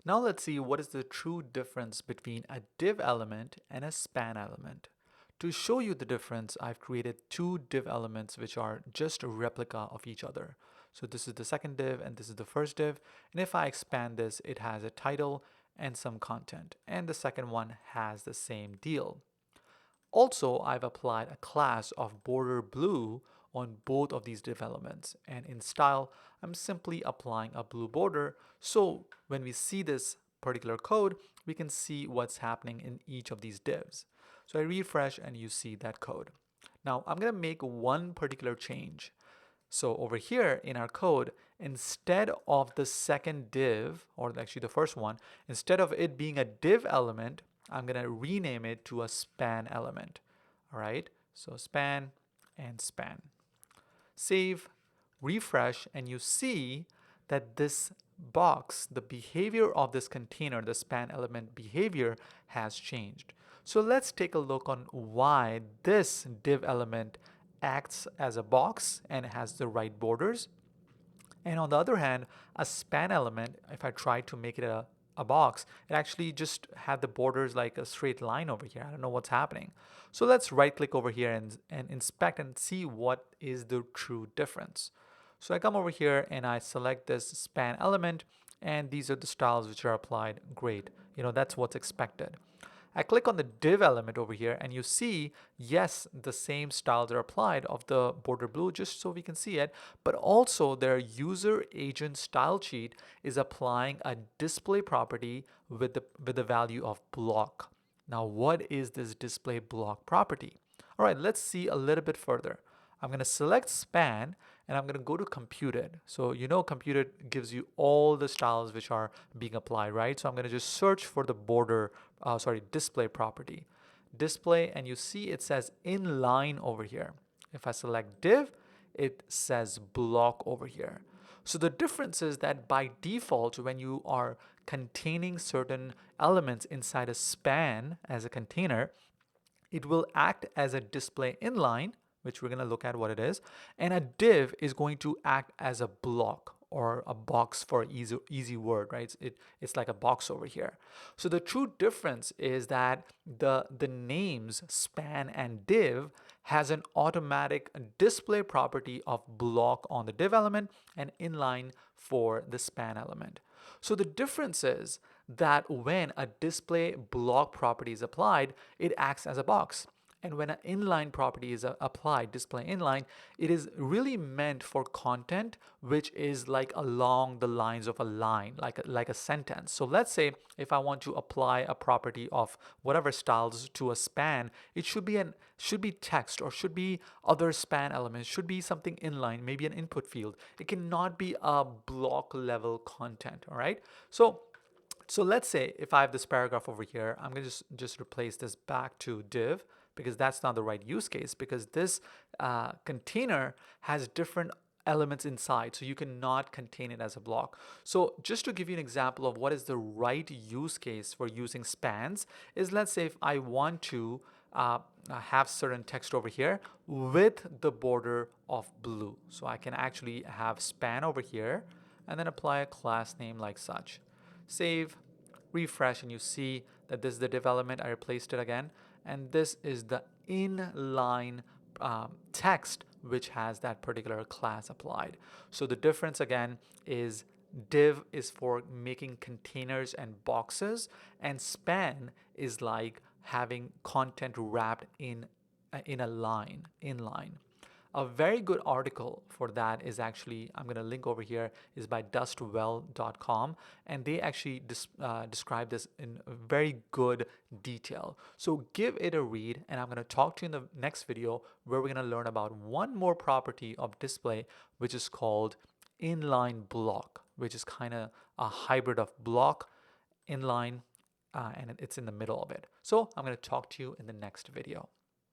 Now let's see what is the true difference between a div element and a span element. To show you the difference, I've created two div elements which are just a replica of each other. So this is the second div and this is the first div. And if I expand this, it has a title and some content. And the second one has the same deal. Also, I've applied a class of border blue on both of these div elements, and in style, I'm simply applying a blue border. So when we see this particular code, we can see what's happening in each of these divs. So I refresh and you see that code. Now I'm going to make one particular change. So over here in our code, instead of the second div, or actually the first one, instead of it being a div element, I'm going to rename it to a span element. All right, so span and span. Save, refresh, and you see that this box, the behavior of this container, the span element behavior has changed. So let's take a look on why this div element acts as a box and has the right borders. And on the other hand, a span element, if I try to make it a box, it actually just had the borders like a straight line over here. I don't know what's happening. So let's right click over here and inspect and see what is the true difference. So I come over here and I select this span element, and these are the styles which are applied. Great. That's what's expected. I click on the div element over here and you see, yes, the same styles are applied of the border blue just so we can see it, but also their user agent style sheet is applying a display property with the value of block. Now, what is this display block property? All right, let's see a little bit further. I'm going to select span and I'm going to go to computed. So computed gives you all the styles which are being applied, right? So I'm going to just search for the display property. Display, and you see it says inline over here. If I select div, it says block over here. So the difference is that by default, when you are containing certain elements inside a span as a container, it will act as a display inline, which we're going to look at what it is, and a div is going to act as a block or a box for easy word, right? It's like a box over here. So the true difference is that the names span and div has an automatic display property of block on the div element and inline for the span element. So the difference is that when a display block property is applied, it acts as a box. And when an inline property is applied, display inline, it is really meant for content which is like along the lines of a line, like a sentence. So let's say if I want to apply a property of whatever styles to a span, it should be text, or should be other span elements, should be something inline, maybe an input field. It cannot be a block level content, all right? So let's say if I have this paragraph over here, I'm going to just replace this back to div, because that's not the right use case, because this container has different elements inside, so you cannot contain it as a block. So just to give you an example of what is the right use case for using spans is, let's say if I want to have certain text over here with the border of blue. So I can actually have span over here and then apply a class name like such. Save, refresh, and you see that this is the div element. I replaced it again, and this is the inline text which has that particular class applied. So the difference again is div is for making containers and boxes, and span is like having content wrapped in a line, inline. A very good article for that is actually, I'm going to link over here, is by dustwell.com, and they actually describe this in very good detail. So give it a read, and I'm going to talk to you in the next video where we're going to learn about one more property of display, which is called inline block, which is kind of a hybrid of block, inline, and it's in the middle of it. So I'm going to talk to you in the next video.